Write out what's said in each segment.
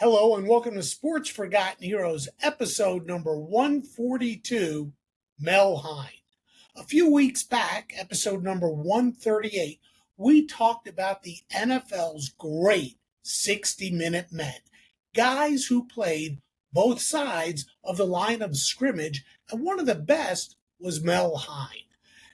Hello and welcome to Sports Forgotten Heroes, episode number 142, Mel Hein. A few weeks back, episode number 138, we talked about the NFL's great 60-minute men, guys who played both sides of the line of scrimmage, and one of the best was Mel Hein.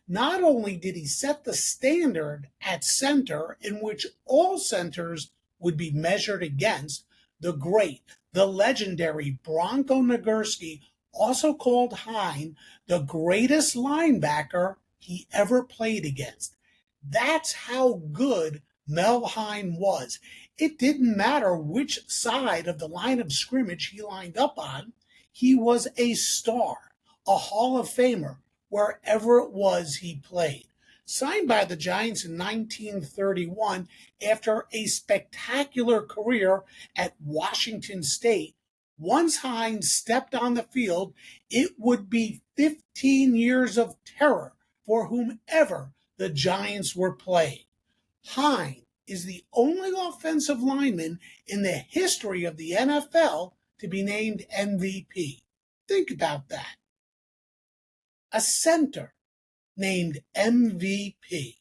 Not only did he set the standard at center in which all centers would be measured against, the great, the legendary Bronko Nagurski also called Hein the greatest linebacker he ever played against. That's how good Mel Hein was. It didn't matter which side of the line of scrimmage he lined up on. He was a star, a Hall of Famer, wherever it was he played. Signed by the Giants in 1931 after a spectacular career at Washington State, once Hein stepped on the field, it would be 15 years of terror for whomever the Giants were playing. Hein is the only offensive lineman in the history of the NFL to be named MVP. Think about that. A center named MVP.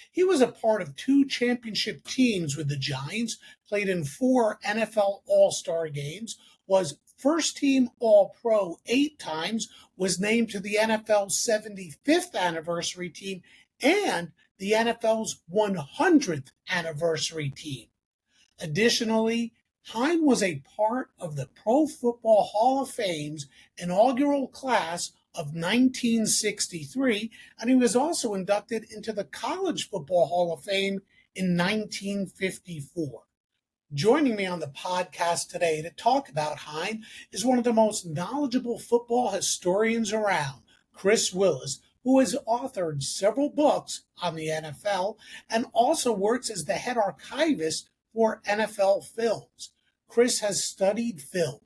He was a part of 2 championship teams with the Giants, played in 4 NFL All-Star games, was first-team All-Pro 8 times, was named to the NFL's 75th anniversary team, and the NFL's 100th anniversary team. Additionally, Hein was a part of the Pro Football Hall of Fame's inaugural class of 1963, and he was also inducted into the College Football Hall of Fame in 1954. Joining me on the podcast today to talk about Hein is one of the most knowledgeable football historians around, Chris Willis, who has authored several books on the NFL and also works as the head archivist for NFL films. Chris has studied film,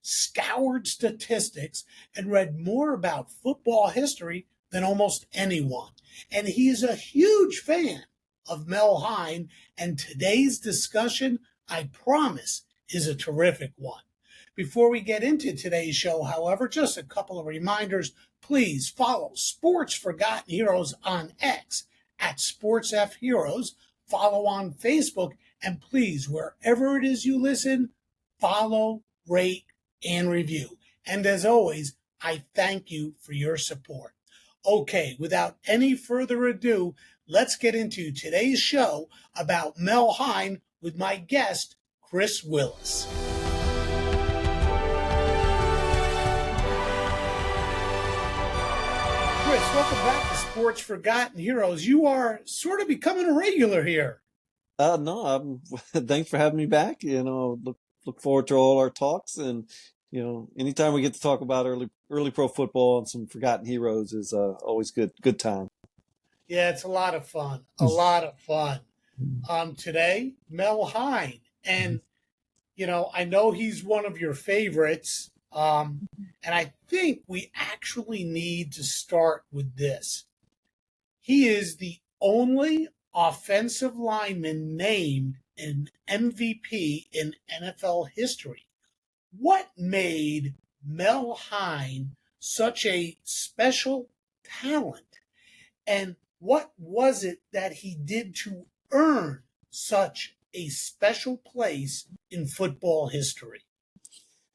scoured statistics, and read more about football history than almost anyone. And he is a huge fan of Mel Hein, and today's discussion, I promise, is a terrific one. Before we get into today's show, however, just a couple of reminders. Please follow Sports Forgotten Heroes on X at SportsFHeroes. Follow on Facebook, and please, wherever it is you listen, follow, rate, and review. And as always, I thank you for your support. Okay, without any further ado, let's get into today's show about Mel Hein with my guest, Chris Willis. Chris, welcome back to Sports Forgotten Heroes. You are sort of becoming a regular here. No, thanks for having me back. Look forward to all our talks, and anytime we get to talk about early pro football and some forgotten heroes is always good time. Yeah, it's a lot of fun. A lot of fun. Today, Mel Hein, and I know he's one of your favorites. And I think we actually need to start with this. He is the only offensive lineman named an MVP in NFL history. What made Mel Hein such a special talent? And what was it that he did to earn such a special place in football history?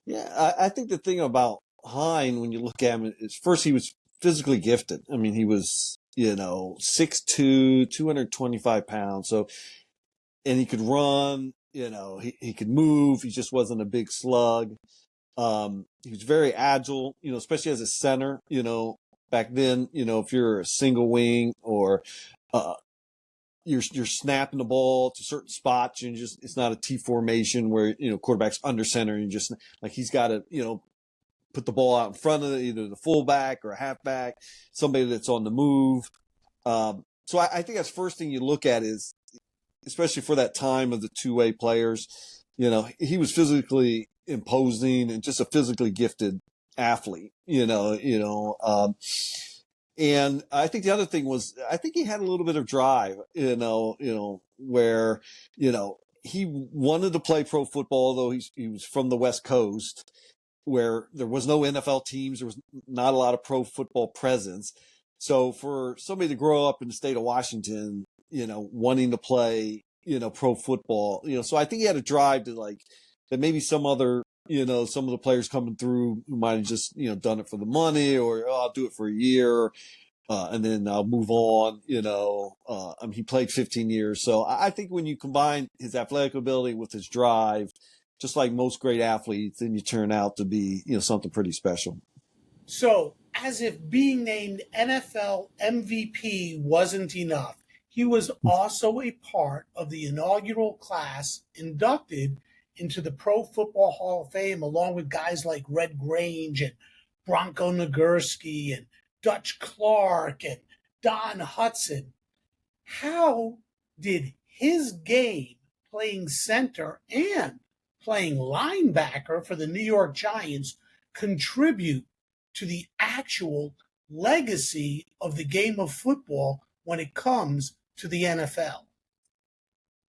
Yeah, I think the thing about Hein, when you look at him, is first he was physically gifted. I mean, he was 6'2", 225 pounds. So, and he could run. He could move. He just wasn't a big slug. He was very agile. Especially as a center. Back then, if you're a single wing or you're snapping the ball to certain spots, and it's not a T formation where quarterback's under center, and you just like he's got to put the ball out in front of either the fullback or a halfback, somebody that's on the move. So I think that's the first thing you look at is, especially for that time of the two-way players, he was physically imposing and just a physically gifted athlete. And I think the other thing was, I think he had a little bit of drive, where, he wanted to play pro football, although he was from the West Coast, where there was no NFL teams, there was not a lot of pro football presence. So for somebody to grow up in the state of Washington, wanting to play, pro football, so I think he had a drive to like that maybe some other, some of the players coming through who might have just, done it for the money or I'll do it for a year. And then I'll move on, I mean, he played 15 years. So I think when you combine his athletic ability with his drive, just like most great athletes, then you turn out to be, something pretty special. So, as if being named NFL MVP wasn't enough, he was also a part of the inaugural class inducted into the Pro Football Hall of Fame, along with guys like Red Grange and Bronko Nagurski and Dutch Clark and Don Hudson. How did his game, playing center and playing linebacker for the New York Giants, contribute to the actual legacy of the game of football when it comes to the NFL?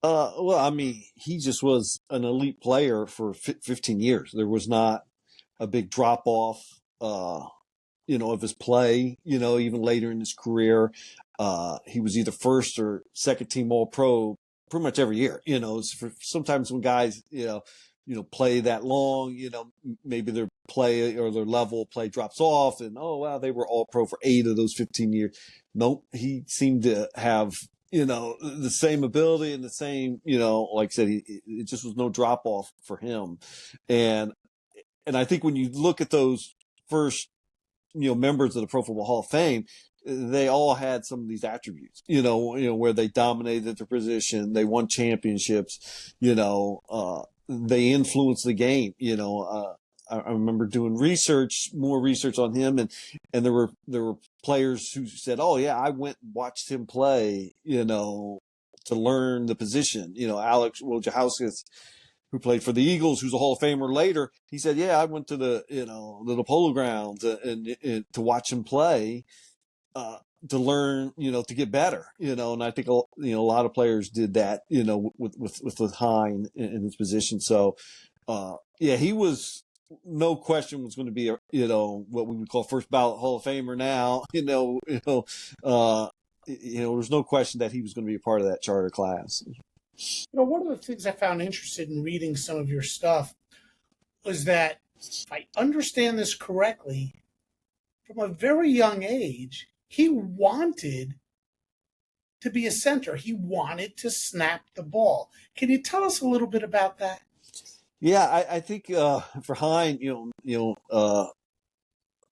Well, I mean, he just was an elite player for 15 years. There was not a big drop off, of his play, even later in his career. He was either first or second team all pro pretty much every year, sometimes when guys, play that long, maybe their play or their level of play drops off and, oh, wow, they were all pro for 8 of those 15 years. Nope. He seemed to have, the same ability and the same, like I said, it just was no drop off for him. And I think when you look at those first, members of the Pro Football Hall of Fame, they all had some of these attributes, where they dominated their position, they won championships, they influenced the game. I remember doing more research on him, and there were players who said, "Oh yeah, I went and watched him play," to learn the position. Alex Wojciechowski, who played for the Eagles, who's a Hall of Famer later, he said, "Yeah, I went to the Polo Grounds and to watch him play." To learn, to get better, and I think, a lot of players did that, with Hein in his position. So, yeah, he was no question was going to be what we would call first ballot Hall of Famer now, there's no question that he was going to be a part of that charter class. One of the things I found interested in reading some of your stuff was that, if I understand this correctly, from a very young age, he wanted to be a center. He wanted to snap the ball. Can you tell us a little bit about that? Yeah, I think for Hein,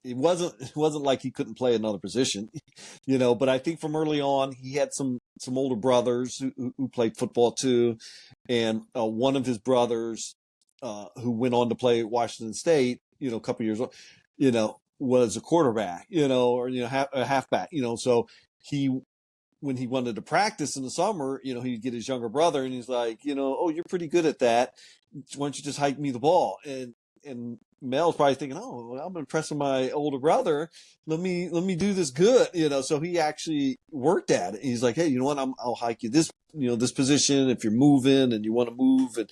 it wasn't like he couldn't play another position, but I think from early on he had some older brothers who played football too, and one of his brothers who went on to play at Washington State, a couple years, was a quarterback, or a halfback, so when he wanted to practice in the summer, he'd get his younger brother and he's like, "Oh, you're pretty good at that. Why don't you just hike me the ball?" And Mel's probably thinking, "Oh, I'm impressing my older brother. Let me do this good." So he actually worked at it. He's like, "Hey, you know what? I'll hike you this, this position if you're moving and you want to move and,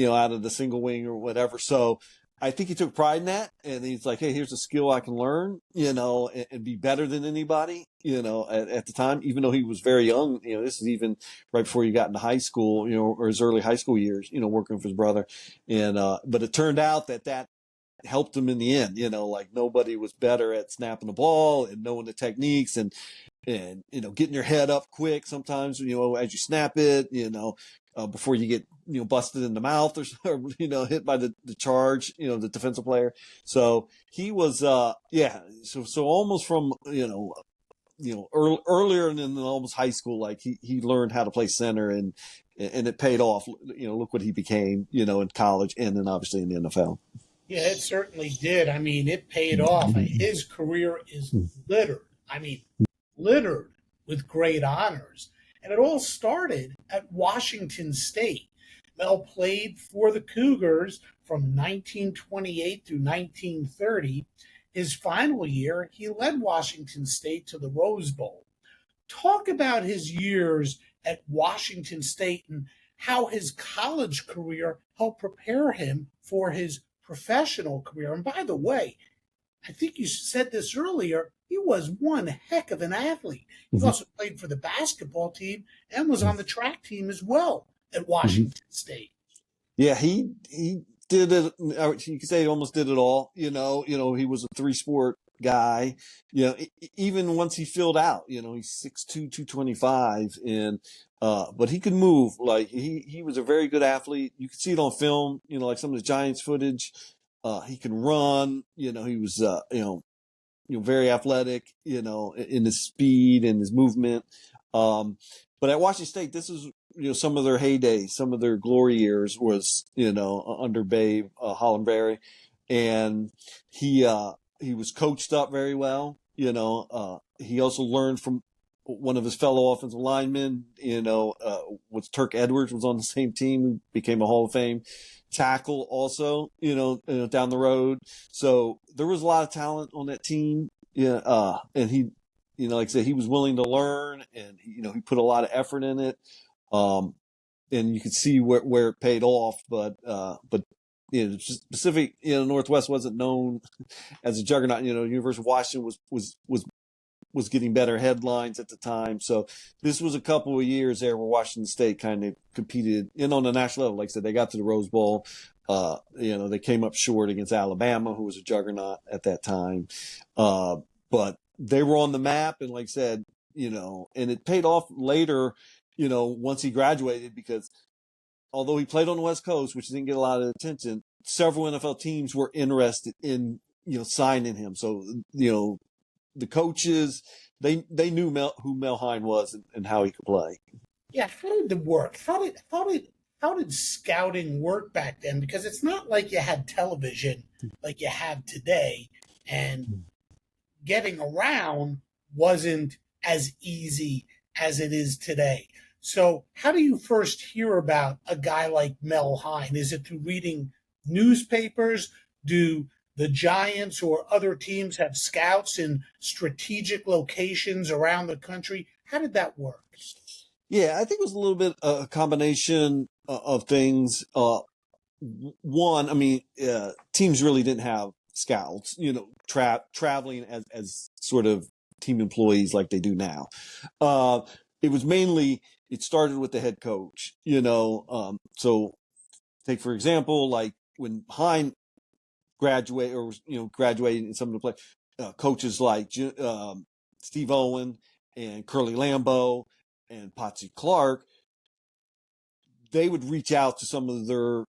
out of the single wing or whatever." So I think he took pride in that, and he's like, "Hey, here's a skill I can learn, and be better than anybody, at the time." Even though he was very young, this is even right before he got into high school, or his early high school years, working for his brother, and but it turned out that helped him in the end. Like nobody was better at snapping the ball and knowing the techniques and getting your head up quick sometimes, as you snap it, before you get, busted in the mouth or hit by the charge, the defensive player. So he was, so almost from, earlier in almost high school, like he learned how to play center and it paid off. Look what he became, in college and then obviously in the NFL. Yeah, it certainly did. I mean, it paid off. His career is littered. I mean, littered with great honors. And it all started at Washington State. Mel played for the Cougars from 1928 through 1930. His final year, he led Washington State to the Rose Bowl. Talk about his years at Washington State and how his college career helped prepare him for his professional career. And by the way, I think you said this earlier, he was one heck of an athlete. He Mm-hmm. also played for the basketball team and was on the track team as well at Mm-hmm. Washington State. Yeah, he did it. You could say he almost did it all. He was a three-sport guy. Even once he filled out, he's 6'2", 225, and but he could move. Like he was a very good athlete. You could see it on film. Like some of the Giants footage. He can run. He was very athletic. In his speed and his movement. But at Washington State, this is some of their heyday, some of their glory years was under Babe Hollenberry, and he was coached up very well. He also learned from one of his fellow offensive linemen. Was Turk Edwards, was on the same team, who became a Hall of Fame tackle also. Down the road, so there was a lot of talent on that team. Yeah, and he. Like I said, he was willing to learn, and he put a lot of effort in it, and you could see where it paid off. But Pacific, Northwest wasn't known as a juggernaut. University of Washington was getting better headlines at the time. So this was a couple of years there where Washington State kind of competed on the national level. Like I said, they got to the Rose Bowl. They came up short against Alabama, who was a juggernaut at that time, but they were on the map, and like I said, and it paid off later, once he graduated, because although he played on the West Coast, which didn't get a lot of attention, several NFL teams were interested in, signing him. So, the coaches, they knew who Mel Hein was and how he could play. Yeah, how did it work? How did scouting work back then? Because it's not like you had television like you have today, and getting around wasn't as easy as it is today. So, how do you first hear about a guy like Mel Hein? Is it through reading newspapers? Do the Giants or other teams have scouts in strategic locations around the country? How did that work? Yeah, I think it was a little bit a combination of things. One, I mean, teams really didn't have scouts, traveling as sort of team employees like they do now. It was mainly, it started with the head coach, so take, for example, like when Hein graduated or was, graduating in some of the play, coaches like Steve Owen and Curly Lambeau and Potsy Clark, they would reach out to some of their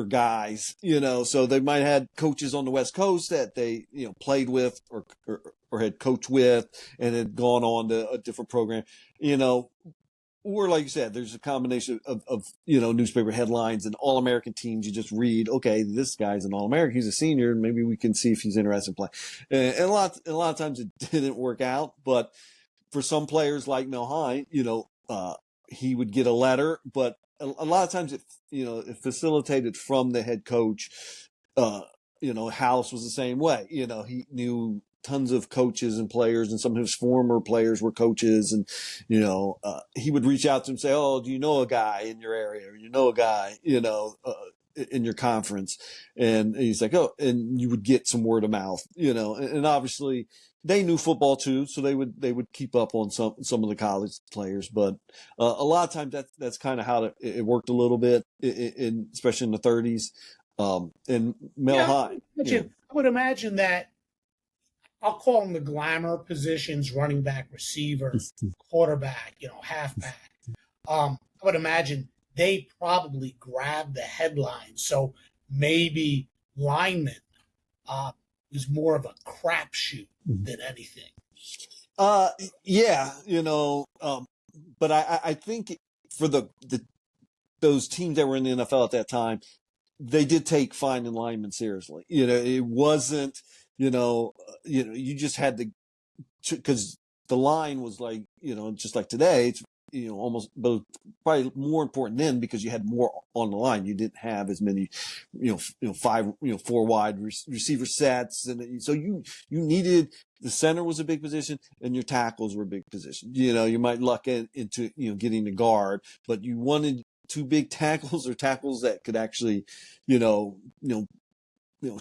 guys, so they might have had coaches on the West Coast that they, played with or had coached with and had gone on to a different program, or like you said, there's a combination of newspaper headlines and All-American teams. You just read, okay, this guy's an All-American, he's a senior, maybe we can see if he's interested in playing. And a lot of times it didn't work out, but for some players like Mel Hein, he would get a letter, but a lot of times it facilitated from the head coach. House was the same way. He knew tons of coaches and players, and some of his former players were coaches, and he would reach out to him and say, "Oh, do you know a guy in your area, or a guy in your conference?" And he's like, "Oh," and you would get some word of mouth, and obviously they knew football too, so they would keep up on some of the college players. But a lot of times that's kind of how it worked a little bit, especially in the 30s. And Mel Hein. I would imagine that, I'll call them the glamour positions: running back, receiver, quarterback, halfback. I would imagine they probably grabbed the headlines. So maybe lineman was more of a crapshoot than anything. Yeah, but I think for those teams that were in the NFL at that time, they did take finding linemen seriously. It wasn't, you just had to, because the line was like, just like today, it's, almost, but probably more important then because you had more on the line. You didn't have as many, four wide receiver sets. And so you needed, the center was a big position and your tackles were a big position. You might luck into, getting the guard, but you wanted two big tackles or tackles that could actually, you know,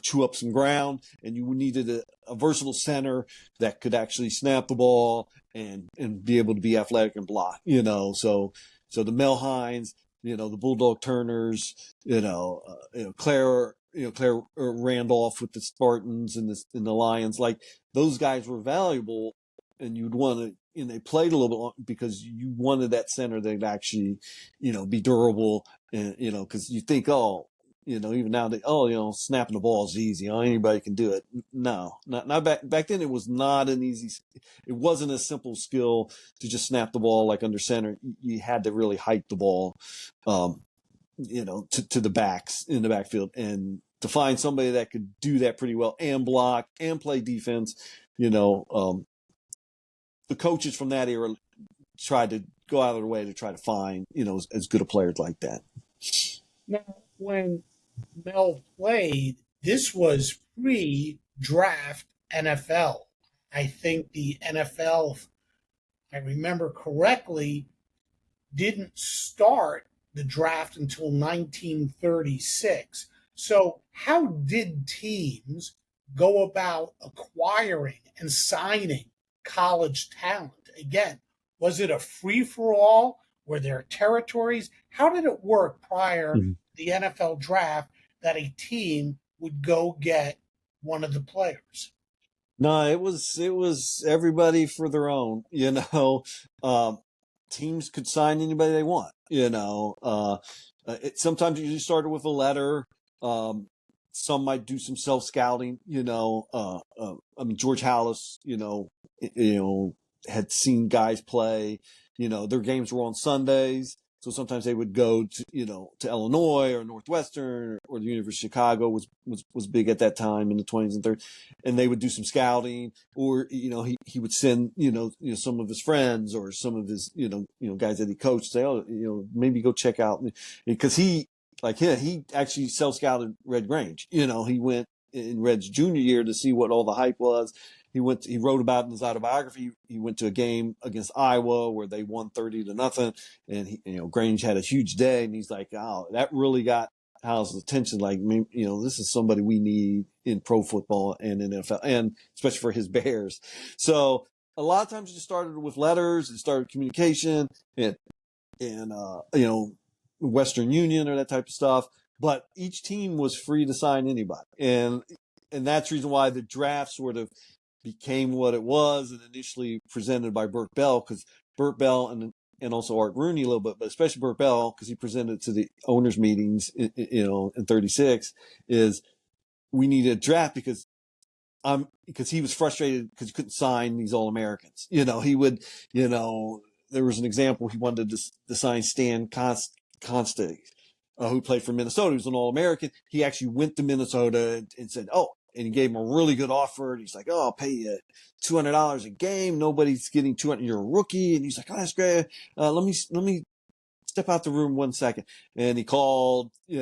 chew up some ground, and you needed a versatile center that could actually snap the ball and be able to be athletic and block. So the Mel Hines, the Bulldog Turners, Claire Randolph with the Spartans and the Lions, like those guys were valuable, and you'd want to. And they played a little bit long because you wanted that center that actually, be durable, and because you think, even now snapping the ball is easy. Anybody can do it. No, not back then. It was not an easy. It wasn't a simple skill to just snap the ball like under center. You had to really hike the ball, to the backs in the backfield, and to find somebody that could do that pretty well and block and play defense. The coaches from that era tried to go out of their way to try to find, as good a players like that. Now, when Mel played, this was pre-draft NFL. I think the NFL, if I remember correctly, didn't start the draft until 1936. So, how did teams go about acquiring and signing college talent? Again, was it a free-for-all? Were there territories? How did it work prior to the NFL draft that a team would go get one of the players? No, it was everybody for their own. Teams could sign anybody they want. Sometimes you just started with a letter. Some might do some self scouting. George Hallis, had seen guys play. Their games were on Sundays. So sometimes they would go to Illinois or Northwestern or the University of Chicago was big at that time in the 20s and 30s, and they would do some scouting, or he would send some of his friends or some of his guys that he coached, say, maybe go check out, because he actually self scouted Red Grange. He went in Red's junior year to see what all the hype was. He wrote about it in his autobiography. He went to a game against Iowa where they won 30-0, and Grange had a huge day, and he's like, oh, that really got Hal's attention. Like, this is somebody we need in pro football and in NFL, and especially for his Bears. So a lot of times it just started with letters, it started communication and Western Union or that type of stuff. But each team was free to sign anybody. And that's the reason why the draft sort of became what it was, and initially presented by Burt Bell, because Burt Bell and also Art Rooney a little bit, but especially Burt Bell, because he presented to the owners' meetings, in 36, is we need a draft because he was frustrated because he couldn't sign these All-Americans. He would, there was an example, he wanted to sign Stan Constant, who played for Minnesota. He was an All-American. He actually went to Minnesota and said, and he gave him a really good offer. And he's like, I'll pay you $200 a game. Nobody's getting $200. You're a rookie. And he's like, that's great. Let me step out the room 1 second. And he called, I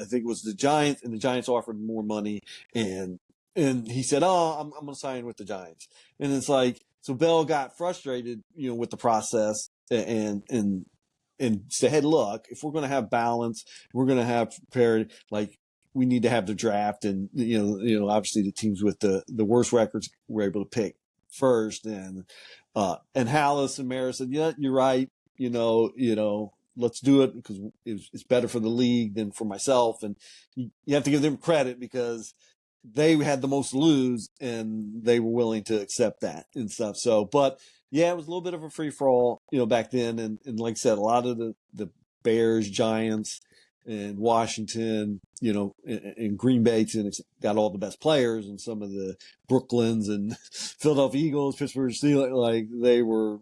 think it was the Giants, and the Giants offered more money. And he said, I'm going to sign with the Giants. And it's like, so Bell got frustrated, with the process and said, hey, look, if we're going to have balance, we're going to have parity, like, we need to have the draft, and obviously the teams with the worst records were able to pick first, and Hallis and Mara said, yeah, you're right, let's do it because it's better for the league than for myself, and you have to give them credit because they had the most to lose, and they were willing to accept that and stuff. So, but yeah, it was a little bit of a free for all, back then, and like I said, a lot of the Bears, Giants, and Washington, and Green Bay got all the best players, and some of the Brooklyns and Philadelphia Eagles, Pittsburgh Steelers, like they were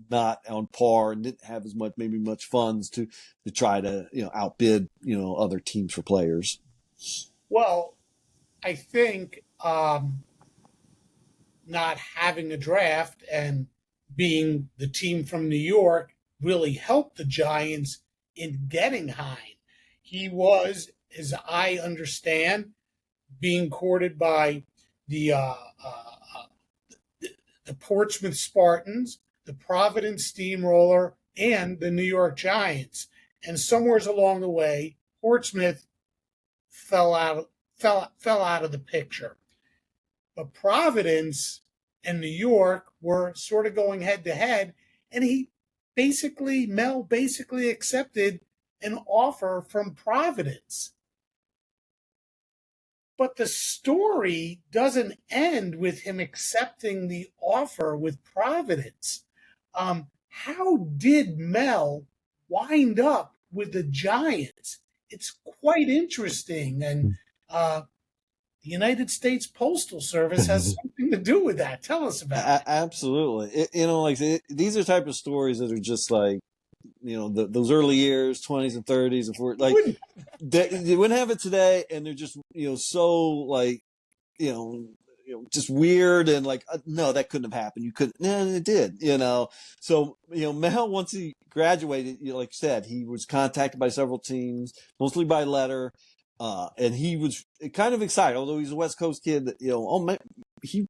not on par and didn't have as much funds to try to outbid other teams for players. Well, I think not having a draft and being the team from New York really helped the Giants in getting Hein. He was, as I understand, being courted by the the Portsmouth Spartans, the Providence Steamroller, and the New York Giants. and somewheres along the way, Portsmouth fell out of the picture. But Providence and New York were sort of going head to head, and Mel basically accepted an offer from Providence. But the story doesn't end with him accepting the offer with Providence. How did Mel wind up with the Giants? It's quite interesting, and the United States Postal Service has something to do with that. Tell us about it. Absolutely. These are type of stories that are just like, those early years, 20s and 30s and 40s, like they wouldn't have it today. And they're just, so like, just weird and like, no, that couldn't have happened. You couldn't, no, it did, So, Mel, once he graduated, like you said, he was contacted by several teams, mostly by letter. And he was kind of excited, although he's a West Coast kid that, he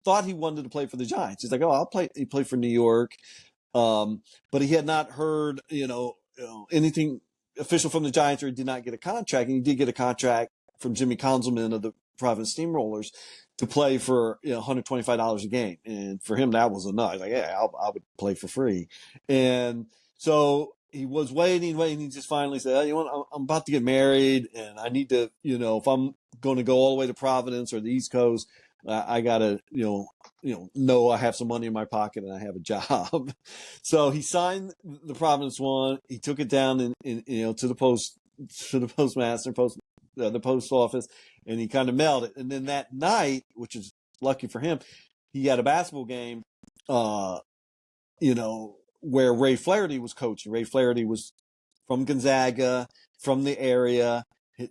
thought he wanted to play for the Giants. He's like, oh, I'll play. He played for New York. But he had not heard, anything official from the Giants, or he did not get a contract. And he did get a contract from Jimmy Conzelman of the Providence Steamrollers to play for $125 a game. And for him, that was enough. He's like, yeah, I would play for free. And so he was waiting. He just finally said, oh, I'm about to get married, and I need to, if I'm going to go all the way to Providence or the East Coast, I gotta, know I have some money in my pocket and I have a job. So he signed the Providence one. He took it down to the postmaster, the post office, and he kind of mailed it. And then that night, which is lucky for him, he had a basketball game, where Ray Flaherty was coaching. Ray Flaherty was from Gonzaga, from the area.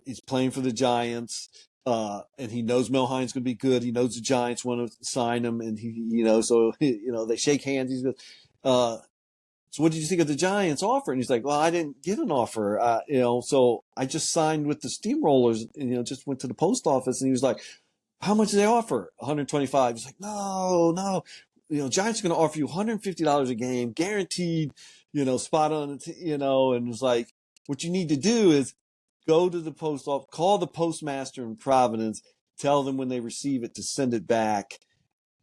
He's playing for the Giants. And he knows Mel Hein's going to be good. He knows the Giants want to sign him, and they shake hands. He goes, so what did you think of the Giants offer? And he's like, well, I didn't get an offer, so I just signed with the Steamrollers, and, just went to the post office. And he was like, how much did they offer? 125. He's like, no, Giants are going to offer you $150 a game, guaranteed, spot on, and it was like, what you need to do is go to the post office, call the postmaster in Providence, tell them when they receive it to send it back,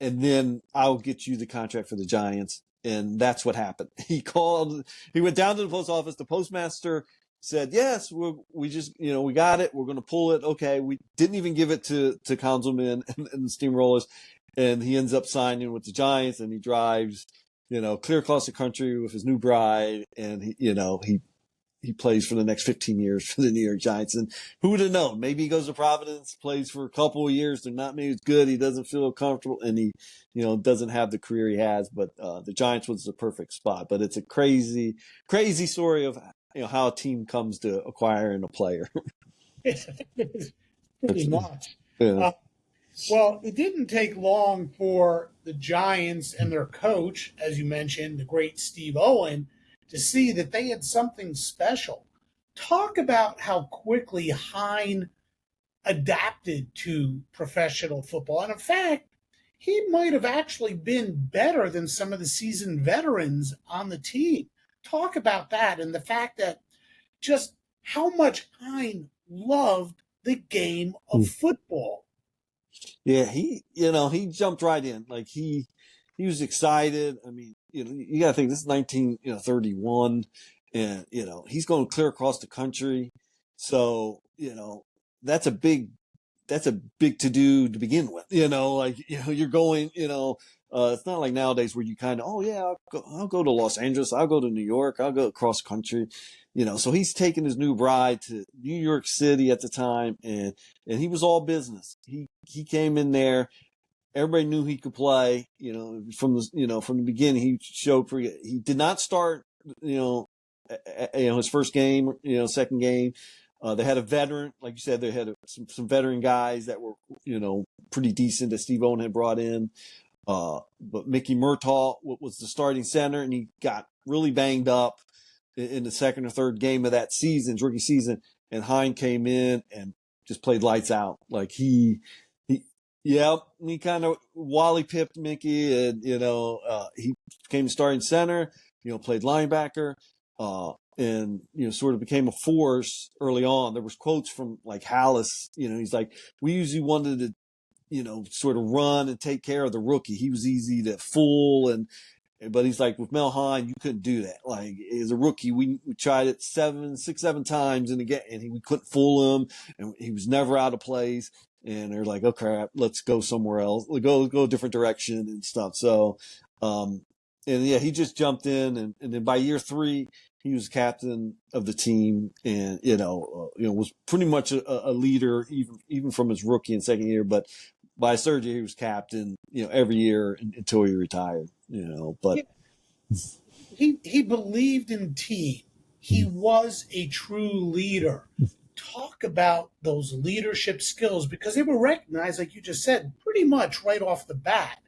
and then I'll get you the contract for the Giants. And that's what happened. He went down to the post office. The postmaster said, yes, we just, we got it. We're going to pull it. Okay. We didn't even give it to Councilman and the Steamrollers. And he ends up signing with the Giants, and he drives, clear across the country with his new bride. And he plays for the next 15 years for the New York Giants. And who would have known? Maybe he goes to Providence, plays for a couple of years. They're not maybe as good. He doesn't feel comfortable, and he, doesn't have the career he has. But the Giants was the perfect spot. But it's a crazy, crazy story of how a team comes to acquiring a player. Pretty much. Yeah. Well, it didn't take long for the Giants and their coach, as you mentioned, the great Steve Owen, to see that they had something special. Talk about how quickly Hein adapted to professional football. And in fact, he might have actually been better than some of the seasoned veterans on the team. Talk about that and the fact that just how much Hein loved the game of football. Yeah, he jumped right in. Like he was excited. I mean, you got to think this is 1931, and he's going clear across the country. So that's a big to do to begin with. You're going. It's not like nowadays where you kind of, oh yeah, I'll go to Los Angeles, I'll go to New York, I'll go across country. So he's taking his new bride to New York City at the time, and he was all business. He came in there. Everybody knew he could play, from the beginning. He showed he did not start, his first game, second game. They had a veteran, like you said, they had some veteran guys that were, pretty decent that Steve Owen had brought in. But Mickey Murtaugh was the starting center, and he got really banged up in the second or third game of that season, rookie season. And Hein came in and just played lights out. Like he kind of Wally pipped Mickey, and he became starting center. Played linebacker. and, sort of became a force early on. There was quotes from like Hallis, he's like, we usually wanted to, sort of run and take care of the rookie. He was easy to fool, but he's like, with Mel Hein, you couldn't do that. Like, as a rookie, we tried it 7 times and we couldn't fool him, and he was never out of place. And they're like, oh crap, let's go somewhere else. Go a different direction and stuff. So, and yeah, he just jumped in, and then by year 3, he was captain of the team, and was pretty much a leader even from his rookie and second year. But by his third year, he was captain, every year until he retired. But he believed in team. He was a true leader. Talk about those leadership skills, because they were recognized, like you just said, pretty much right off the bat.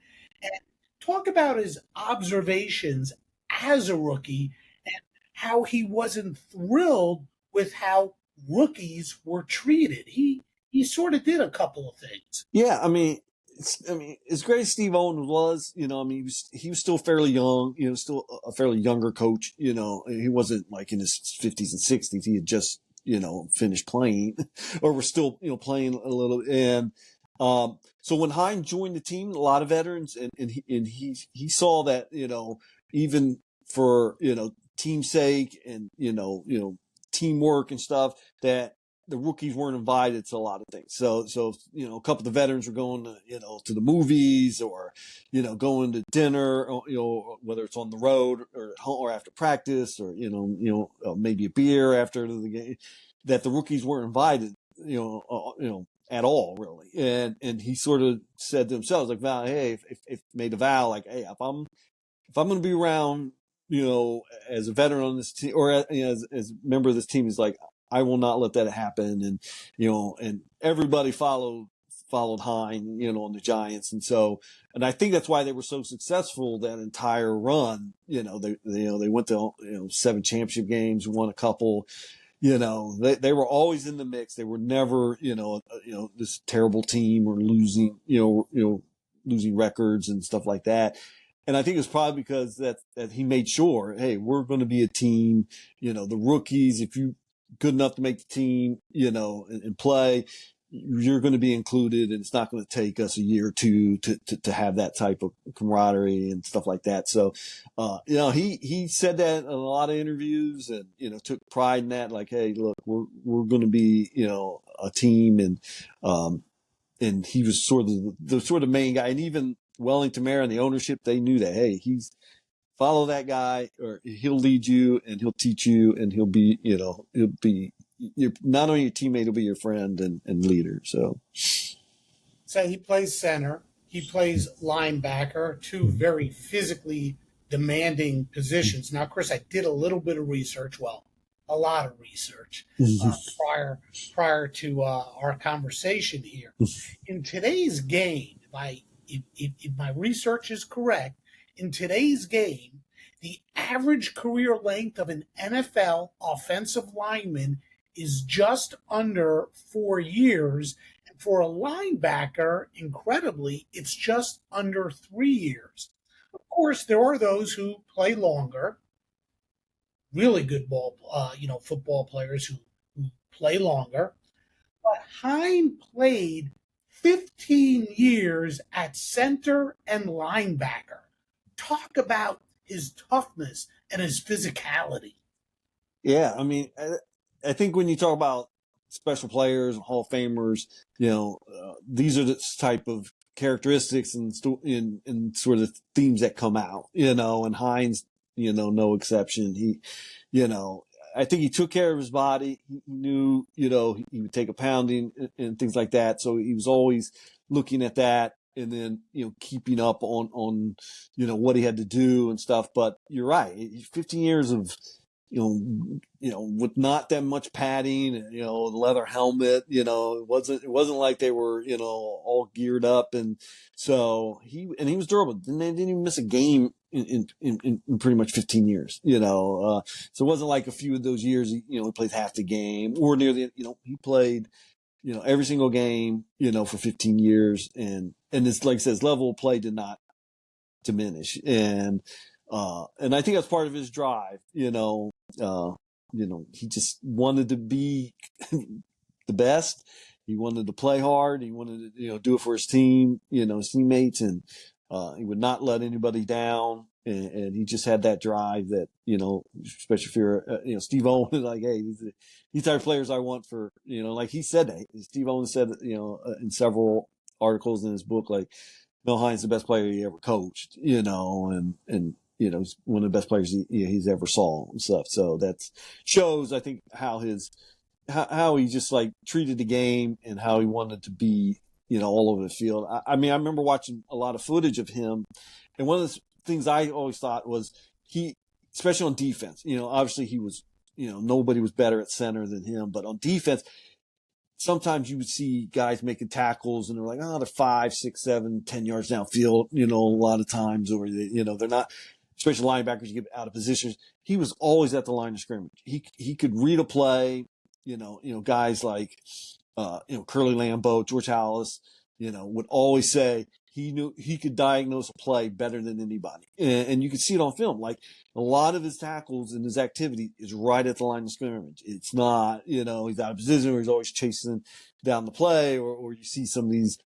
And talk about his observations as a rookie and how he wasn't thrilled with how rookies were treated. He sort of did a couple of things. Yeah, as great as Steve Owen was, he was still fairly young, still a fairly younger coach, he wasn't like in his 50s and 60s. He had just, finished playing or was still, playing a little. And, so when Hein joined the team, a lot of veterans, and he saw that, even for, team's sake and, teamwork and stuff, that the rookies weren't invited to a lot of things. So, a couple of the veterans were going to, to the movies, or, going to dinner, or, whether it's on the road or at home or after practice, or, maybe a beer after the game, that the rookies weren't invited, at all, really. And he sort of said to himself, like, Val, hey, if made a vow, like, hey, if I'm going to be around, as a veteran on this team, or as a member of this team, he's like, I will not let that happen. And, and everybody followed Hein, on the Giants. And I think that's why they were so successful that entire run. They went to, 7 championship games, won a couple, they were always in the mix. They were never, this terrible team or losing, losing records and stuff like that. And I think it's probably because that he made sure, hey, we're going to be a team, the rookies, if you good enough to make the team, and play, you're going to be included, and it's not going to take us a year or two to have that type of camaraderie and stuff like that. So, he said that in a lot of interviews, and, took pride in that, like, hey, look, we're going to be, a team. And he was sort of the main guy. And even Wellington Mara and the ownership, they knew that, hey, follow that guy, or he'll lead you and he'll teach you, and he'll be not only your teammate, he'll be your friend and leader. So he plays center, he plays linebacker, 2 very physically demanding positions. Now, Chris, I did a little bit of research, a lot of research, prior to our conversation here. In today's game, if my research is correct, in today's game, the average career length of an NFL offensive lineman is just under 4 years. And for a linebacker, incredibly, it's just under 3 years. Of course, there are those who play longer, really good football players who play longer. But Hein played 15 years at center and linebacker. Talk about his toughness and his physicality. Yeah, I think when you talk about special players, Hall of Famers, these are the type of characteristics and sort of themes that come out, and Hein's, no exception. He, I think he took care of his body. He knew, he would take a pounding and things like that. So he was always looking at that, and then, keeping up on, what he had to do and stuff. But you're right. 15 years of, with not that much padding, the leather helmet, it wasn't like they were, all geared up. And so he was durable. They didn't even miss a game in pretty much 15 years, so it wasn't like a few of those years, he played half the game or near the, he played, every single game, for 15 years. And it's like I said, his level of play did not diminish. And I think that's part of his drive, He just wanted to be the best. He wanted to play hard. He wanted to, do it for his team, his teammates, and he would not let anybody down. And he just had that drive that, especially if you're, Steve Owen, like, hey, these are players I want for, like he said, Steve Owen said, in several articles in his book, like, Mel Hein's the best player he ever coached, and he's one of the best players he's ever saw and stuff. So that shows, I think, how he just like treated the game and how he wanted to be, all over the field. I remember watching a lot of footage of him, and one of the things I always thought was especially on defense, obviously he was, nobody was better at center than him, but on defense, sometimes you would see guys making tackles and they're like, they're 5, 6, 7, 10 yards downfield, a lot of times, or they're not, especially linebackers, you get out of positions. He was always at the line of scrimmage. He could read a play, guys like, Curly Lambeau, George Halas, would always say he knew he could diagnose a play better than anybody. And you could see it on film. Like a lot of his tackles and his activity is right at the line of scrimmage. It's not, he's out of position or he's always chasing down the play or you see some of these,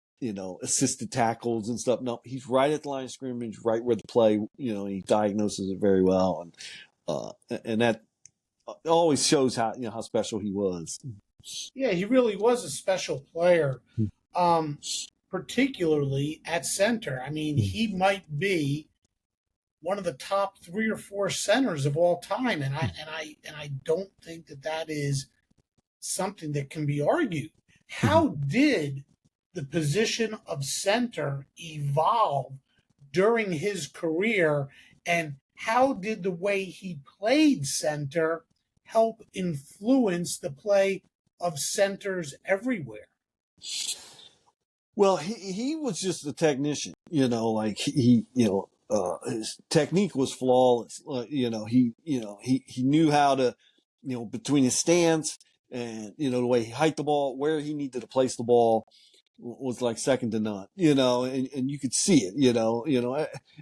assisted tackles and stuff. No, he's right at the line of scrimmage, right where the play, he diagnoses it very well. And that always shows how special he was. Yeah, he really was a special player, particularly at center. I mean, he might be one of the top 3 or 4 centers of all time, and I don't think that is something that can be argued. How did the position of center evolve during his career, and how did the way he played center help influence the play of centers everywhere? Well, he was just a technician, like his technique was flawless. He knew how to, between his stance and, the way he hiked the ball, where he needed to place the ball was like second to none, and you could see it,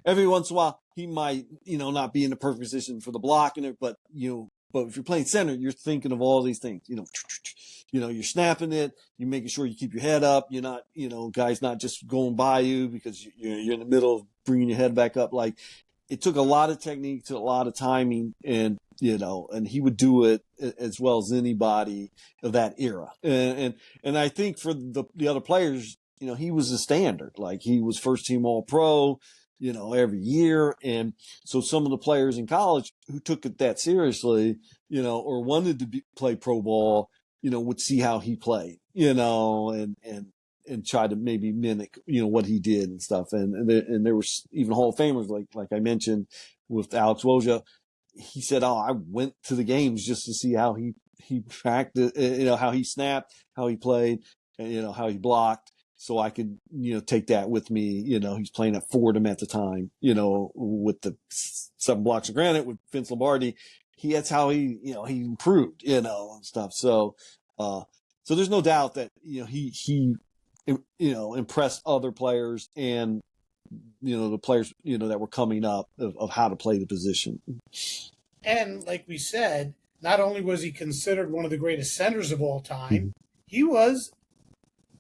every once in a while he might, not be in the perfect position for the block in it, but if you're playing center, you're thinking of all these things, you're snapping it, you're making sure you keep your head up. You're not, guys not just going by you because you're in the middle of bringing your head back up. Like it took a lot of technique, to a lot of timing, and he would do it as well as anybody of that era. And I think for the other players, he was a standard. Like he was first team All Pro, every year. And so some of the players in college who took it that seriously, or wanted to play pro ball, would see how he played, and try to maybe mimic, what he did and stuff. And there was even Hall of Famers, like I mentioned with Alex Wojda. He said, I went to the games just to see how he practiced, how he snapped, how he played, and, how he blocked. So I could, take that with me. He's playing at Fordham at the time, with the 7 blocks of granite with Vince Lombardi. That's how he improved, and stuff. So there's no doubt that, he impressed other players and, the players, that were coming up of how to play the position. And like we said, not only was he considered one of the greatest centers of all time, he was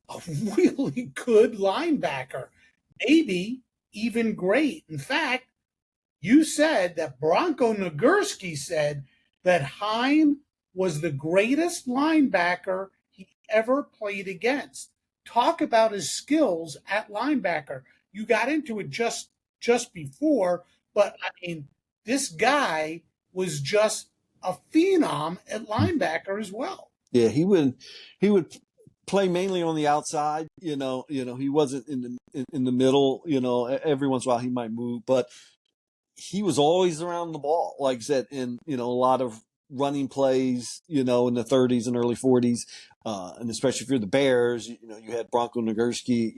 a really good linebacker, maybe even great. In fact, you said that Bronko Nagurski said that Hein was the greatest linebacker he ever played against. Talk about his skills at linebacker. You got into it just before, but I mean, this guy was just a phenom at linebacker as well. Yeah, he would play mainly on the outside. He wasn't in the middle. Every once in a while he might move, but he was always around the ball, like I said, in a lot of running plays, in the 30s and early 40s, and especially if you're the Bears, you had Bronko Nagurski,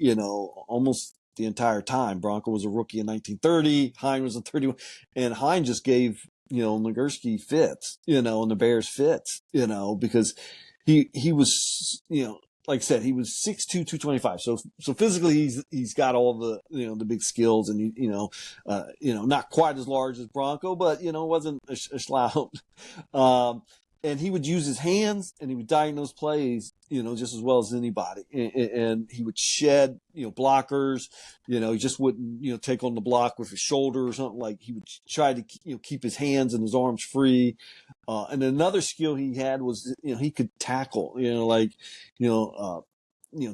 almost the entire time. Bronko was a rookie in 1930. Hein was in 31, and Hein just gave Nagurski fits, and the Bears fits, because he was like I said, he was 6'2", 225. So physically, he's got all the the big skills, and not quite as large as Bronco, but wasn't a slouch. And he would use his hands, and he would diagnose plays, just as well as anybody. And he would shed, blockers. He just wouldn't, take on the block with his shoulder or something. Like, he would try to, keep his hands and his arms free. And another skill he had was, he could tackle.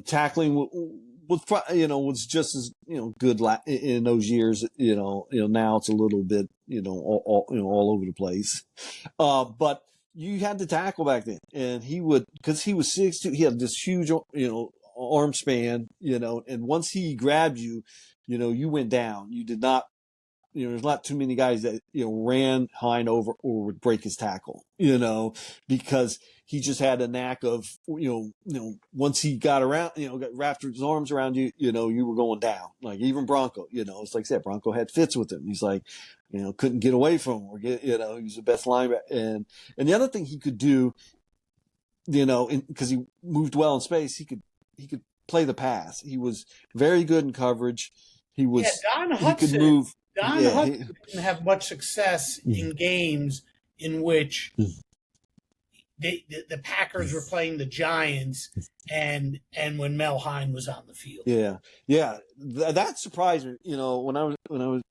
Tackling was just as good in those years. Now it's a little bit all over the place. But you had to tackle back then, and he would, because he was 6'2", he had this huge arm span, and once he grabbed you, you went down. You did not. There's not too many guys that, ran Hein over or would break his tackle, because he just had a knack of, once he got around, got wrapped his arms around you, you were going down. Like, even Bronco, it's like I said, Bronco had fits with him. He's like, couldn't get away from him or he was the best linebacker. And the other thing he could do, because he moved well in space, he could play the pass. He was very good in coverage. He could move. Don Hudson didn't have much success in games in which the Packers were playing the Giants and when Mel Hein was on the field. Yeah, that surprised me. When I was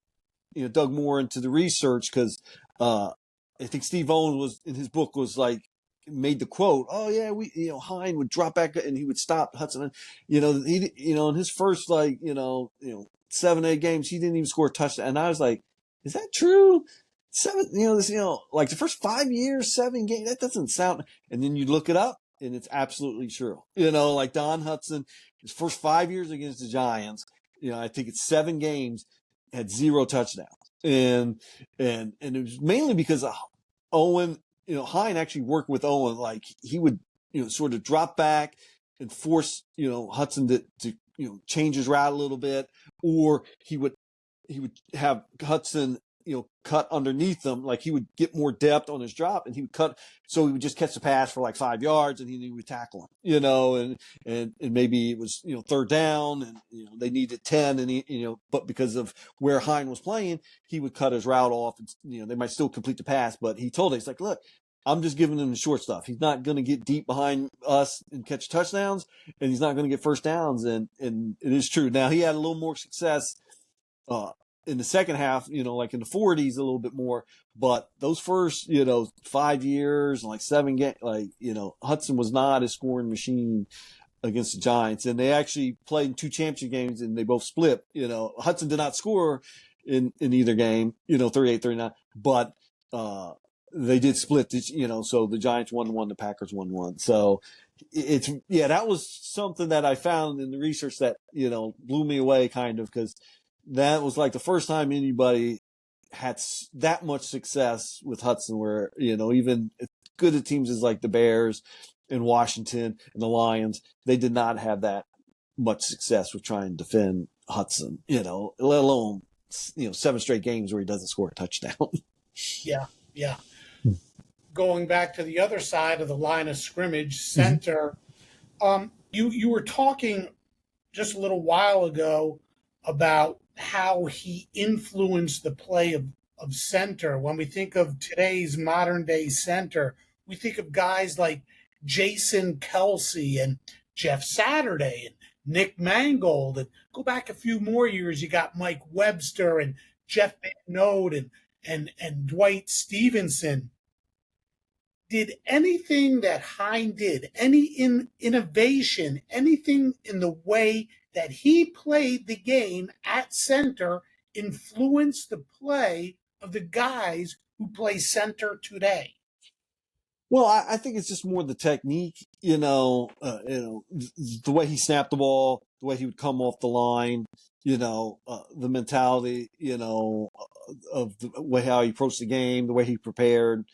dug more into the research, because I think Steve Owens was in his book was like made the quote, "Oh yeah, Hein would drop back and he would stop Hudson." In his first 7-8 games, he didn't even score a touchdown. And I was like, is that true? 7, like the first 5 years, 7 games, that doesn't sound. And then you look it up, and it's absolutely true. Like Don Hudson, his first 5 years against the Giants, I think it's 7 games, had 0 touchdowns. And it was mainly because Owen, Hein actually worked with Owen. Like, he would, sort of drop back and force, Hudson to change his route a little bit, or he would have Hudson, cut underneath him. Like, he would get more depth on his drop, and he would cut, so he would just catch the pass for like 5 yards, and he would tackle him, and maybe it was, 3rd down, and, they needed 10, and but because of where Hein was playing, he would cut his route off, and, they might still complete the pass, but he told us, he's like, look, I'm just giving him the short stuff. He's not going to get deep behind us and catch touchdowns, and he's not going to get first downs. And it is true. Now, he had a little more success in the second half, like in the 40s, a little bit more. But those first, 5 years and like 7 games, Hudson was not a scoring machine against the Giants. And they actually played in 2 championship games, and they both split. Hudson did not score in either game, 38-39, but they did split, so the Giants won 1, the Packers won 1. So that was something that I found in the research that, blew me away kind of, because that was like the first time anybody had that much success with Hudson, where, even as good at teams as like the Bears and Washington and the Lions, they did not have that much success with trying to defend Hudson, let alone, 7 straight games where he doesn't score a touchdown. Yeah. Going back to the other side of the line of scrimmage, center, you were talking just a little while ago about how he influenced the play of center. When we think of today's modern day center, we think of guys like Jason Kelsey and Jeff Saturday and Nick Mangold. And go back a few more years, you got Mike Webster and Jeff McNode and Dwight Stevenson. Did anything that Hein did, any innovation, anything in the way that he played the game at center, influence the play of the guys who play center today? Well, I think it's just more the technique, the way he snapped the ball, the way he would come off the line, the mentality, of the way how he approached the game, the way he prepared.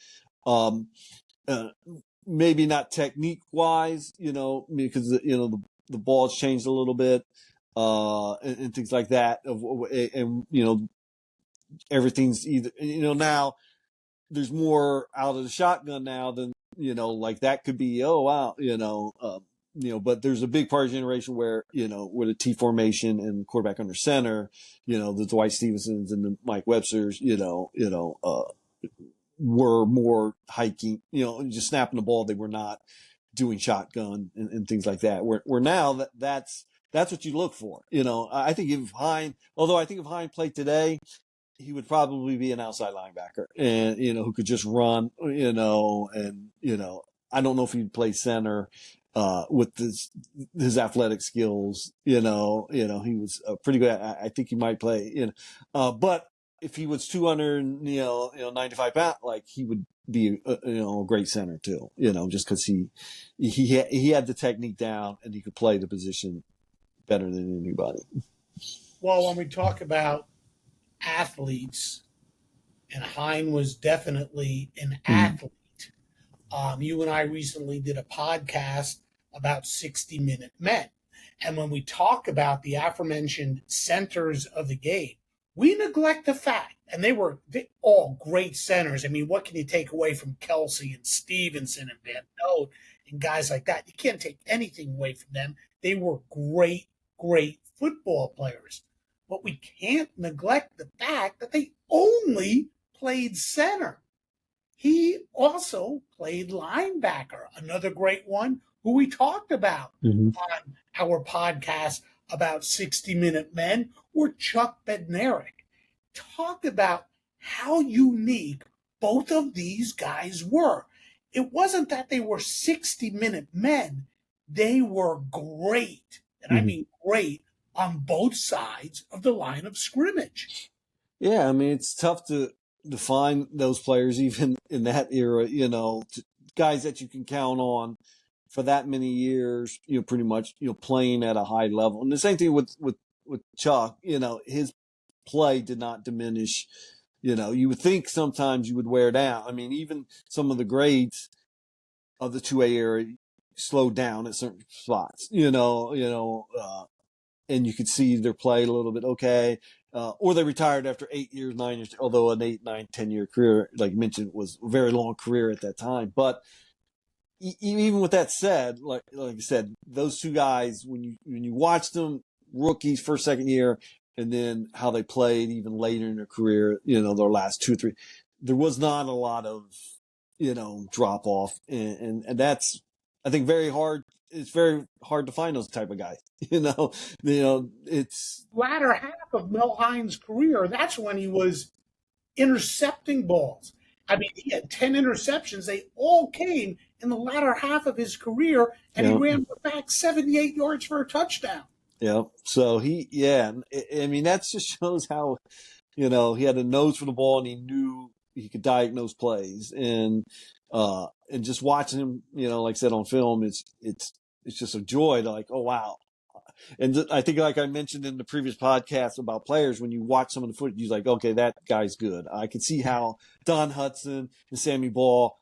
Maybe not technique wise, because the ball's changed a little bit, and things like that. And everything's either, now there's more out of the shotgun now than, like that could be, oh wow, but there's a big part of the generation where, with a T formation and quarterback under center, the Dwight Stevensons and the Mike Websters, were more hiking, just snapping the ball. They were not doing shotgun and things like that. Where now that's what you look for. I think if Hein played today, he would probably be an outside linebacker and, who could just run, I don't know if he'd play center, with his athletic skills, he was pretty good. I think he might play, but if he was 295 pounds, like he would be, a great center too, just cause he had the technique down and he could play the position better than anybody. Well, when we talk about athletes, and Hein was definitely an athlete. You and I recently did a podcast about 60-minute men. And when we talk about the aforementioned centers of the game, we neglect the fact, and they all great centers. I mean, what can you take away from Kelsey and Stevenson and Van Note and guys like that? You can't take anything away from them. They were great, great football players. But we can't neglect the fact that they only played center. He also played linebacker, another great one who we talked about on our podcast about 60-minute men, or Chuck Bednarik. Talk about how unique both of these guys were. It wasn't that they were 60-minute men. They were great, and I mean great, on both sides of the line of scrimmage. Yeah, I mean, it's tough to define those players even in that era, guys that you can count on for that many years, pretty much, playing at a high level. And the same thing with Chuck, his play did not diminish. You would think sometimes you would wear down. I mean, even some of the grades of the 2A era slowed down at certain spots, and you could see their play a little bit okay. Or they retired after 8 years, 9 years, although an 8, 9, 10-year career, like you mentioned, was a very long career at that time. But even with that said, like I said, those two guys, when you watch them, rookies, first, second year, and then how they played even later in their career, their last 2 or 3, there was not a lot of, drop off. And that's, I think, very hard. It's very hard to find those type of guys. It's latter half of Mel Hein's career. That's when he was intercepting balls. I mean, he had 10 interceptions. They all came in the latter half of his career, and he ran back 78 yards for a touchdown. Yeah. So I mean, that just shows how, he had a nose for the ball and he knew he could diagnose plays. And just watching him, like I said, on film, it's just a joy to, like, oh, wow. And I think, like I mentioned in the previous podcast about players, when you watch some of the footage, you're like, okay, that guy's good. I can see how Don Hudson and Sammy Ball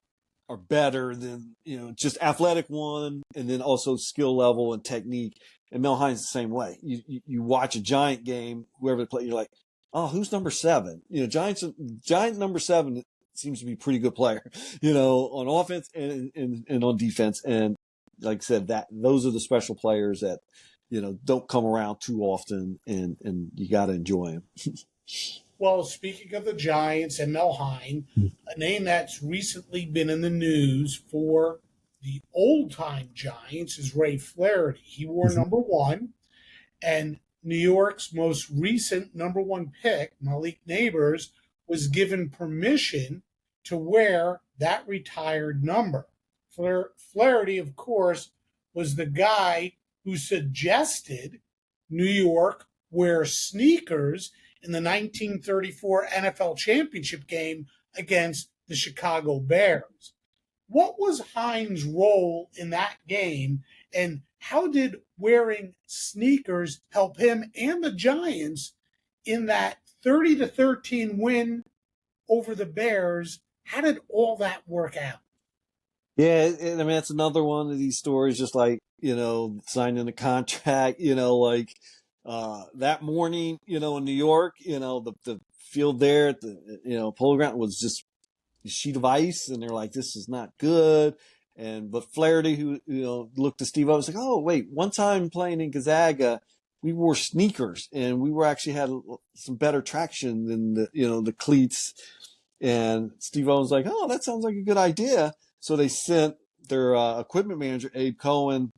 are better than, just athletic one, and then also skill level and technique. And Mel Hein's the same way. You watch a Giant game, whoever they play, you're like, oh, who's number 7? Giant number 7 seems to be a pretty good player, on offense and on defense. And like I said, those are the special players that, don't come around too often, and you got to enjoy them. Well, speaking of the Giants and Mel Hein, a name that's recently been in the news for the old-time Giants is Ray Flaherty. He wore number 1, and New York's most recent number 1 pick, Malik Neighbors, was given permission to wear that retired number. Flaherty, of course, was the guy who suggested New York wear sneakers in the 1934 NFL championship game against the Chicago Bears. What was Hein's role in that game, and how did wearing sneakers help him and the Giants in that 30-13 win over the Bears? How did all that work out? Yeah, I mean, that's another one of these stories, just like, signing a contract, that morning, in New York, the field there at the, Polo Ground was just a sheet of ice, and they're like, this is not good. But Flaherty, who looked to Steve Owens, like, oh wait, one time playing in Gonzaga, we wore sneakers and we were actually had some better traction than the cleats. And Steve Owens was like, oh, that sounds like a good idea. So they sent their equipment manager, Abe Cohen,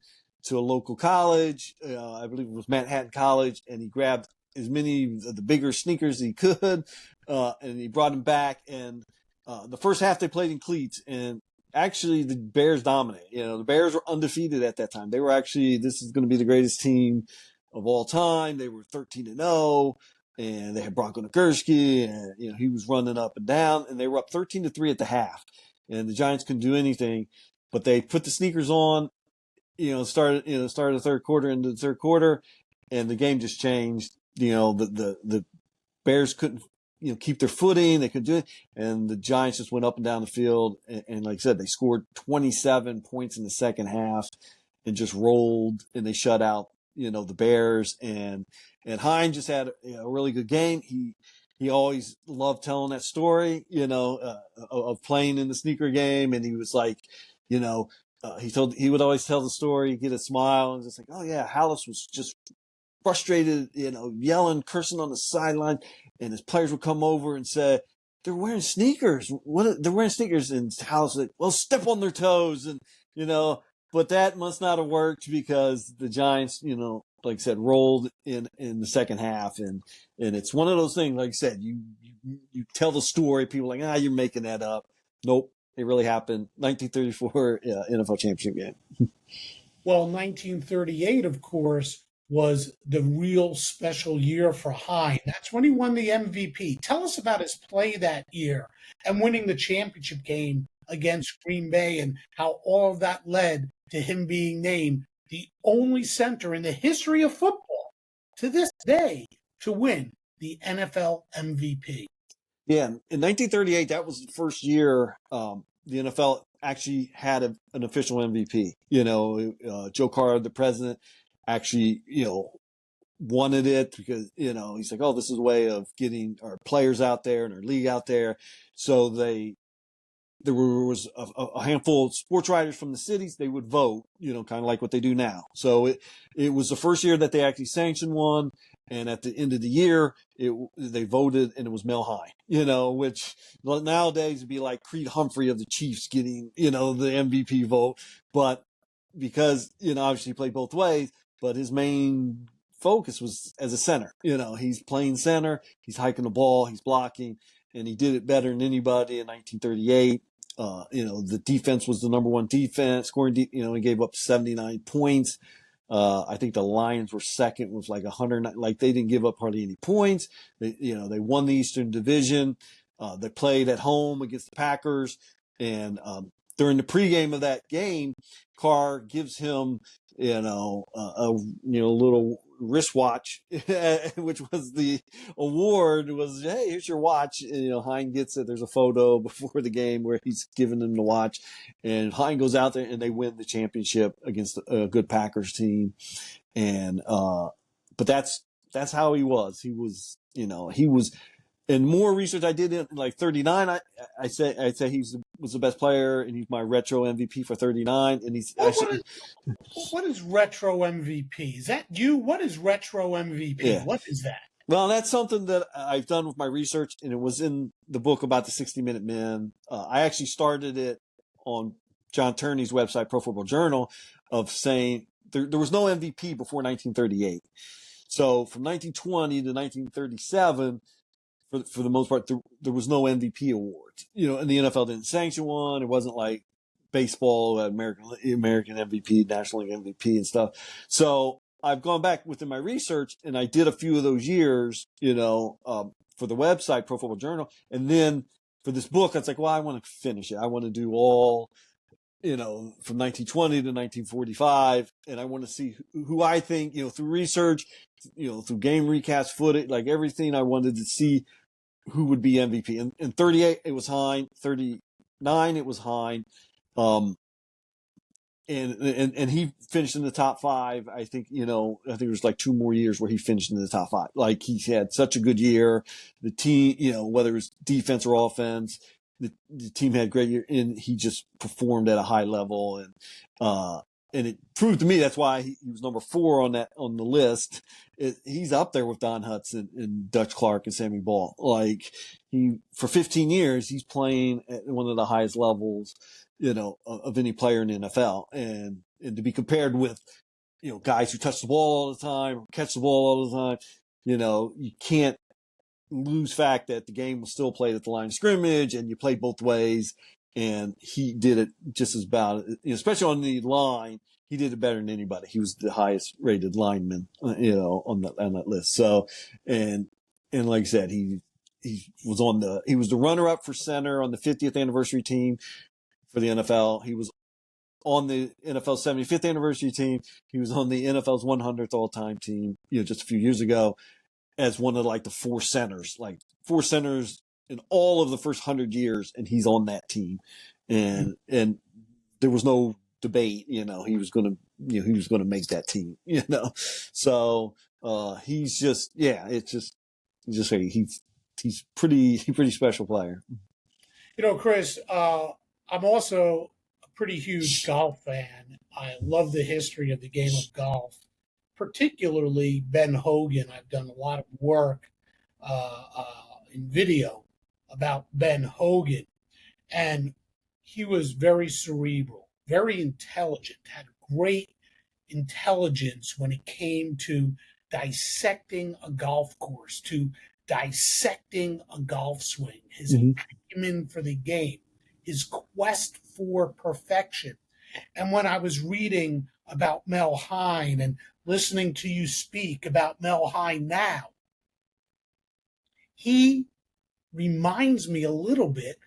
to a local college. I believe it was Manhattan College, and he grabbed as many of the bigger sneakers as he could, and he brought them back. And the first half they played in cleats, and actually the Bears dominated. The Bears were undefeated at that time. They were this is going to be the greatest team of all time. They were 13-0. And they had Bronko Nagurski, and he was running up and down, and they were up 13-3 at the half, and the Giants couldn't do anything, but they put the sneakers on, started the third quarter into the third quarter, and the game just changed. The Bears couldn't keep their footing, they couldn't do it, and the Giants just went up and down the field, and like I said, they scored 27 points in the second half, and just rolled, and they shut out the Bears. And Hein just had a really good game. He always loved telling that story, of playing in the sneaker game. And he was like, he would always tell the story, get a smile, and just like, oh yeah, Hallis was just frustrated, yelling, cursing on the sideline, and his players would come over and say, they're wearing sneakers. They're wearing sneakers, and Hallis was like, well, step on their toes, and but that must not have worked because the Giants, like I said, rolled in the second half, and it's one of those things. Like I said, you tell the story, people are like, you're making that up. Nope, it really happened. 1934 NFL championship game. Well, 1938, of course, was the real special year for Hein. That's when he won the MVP. Tell us about his play that year and winning the championship game against Green Bay, and how all of that led to him being named the only center in the history of football to this day to win the NFL MVP. Yeah, in 1938, that was the first year the NFL actually had an official MVP. Joe Carter, the president, actually, wanted it because, he's like, oh, this is a way of getting our players out there and our league out there. So there was a handful of sports writers from the cities. They would vote, kind of like what they do now. So it was the first year that they actually sanctioned one. And at the end of the year, they voted, and it was Mel Hein, which nowadays would be like Creed Humphrey of the Chiefs getting, the MVP vote. But because, obviously he played both ways, but his main focus was as a center. He's playing center, he's hiking the ball, he's blocking, and he did it better than anybody in 1938. The defense was the number one defense, scoring, he gave up 79 points. I think the Lions were second with like 100, like they didn't give up hardly any points. They won the Eastern Division. They played at home against the Packers. And during the pregame of that game, Carr gives him, a little wristwatch, which was the award. Was, hey, here's your watch. And, Hein gets it. There's a photo before the game where he's giving him the watch, and Hein goes out there and they win the championship against a good Packers team. And but that's how he was. He was, and more research I did in like 39. I'd say he was the best player, and he's my retro MVP for 39. And he's actually. What is retro MVP? Is that you? What is retro MVP? Yeah. What is that? Well, that's something that I've done with my research, and it was in the book about the 60-minute men. I actually started it on John Turney's website, Pro Football Journal, of saying there was no MVP before 1938. So from 1920 to 1937, for the most part, there was no MVP awards. And the NFL didn't sanction one. It wasn't like baseball, American MVP, National League MVP and stuff. So I've gone back within my research, and I did a few of those years, for the website, Pro Football Journal. And then for this book, I was like, well, I want to finish it. I want to do all, from 1920 to 1945. And I want to see who I think, through research, through game recast footage, like everything, I wanted to see who would be MVP. And in 38, it was Hein. 39, it was Hein. And he finished in the top five. I think, I think there was like 2 more years where he finished in the top five. Like he had such a good year. The team, whether it was defense or offense, the team had a great year, and he just performed at a high level. And it proved to me that's why he was number 4 on the list. He's up there with Don Hudson and Dutch Clark and Sammy Ball. Like, for 15 years, he's playing at one of the highest levels, of any player in the NFL. And to be compared with, guys who touch the ball all the time, catch the ball all the time, you can't lose fact that the game was still played at the line of scrimmage and you played both ways. And he did it just as about, especially on the line, he did it better than anybody. He was the highest rated lineman, on that list. So, and like I said, he was the runner up for center on the 50th anniversary team for the NFL. He was on the NFL's 75th anniversary team. He was on the NFL's 100th all time team, just a few years ago, as one of the 4 centers in all of the first 100 years, and he's on that team, and there was no debate, he was going to make that team, So he's just, he's pretty special player. Chris, I'm also a pretty huge golf fan. I love the history of the game of golf, particularly Ben Hogan. I've done a lot of work in video about Ben Hogan, and he was very cerebral, very intelligent, had great intelligence when it came to dissecting a golf course, to dissecting a golf swing, his acumen for the game, his quest for perfection. And when I was reading about Mel Hein and listening to you speak about Mel Hein now, he reminds me a little bit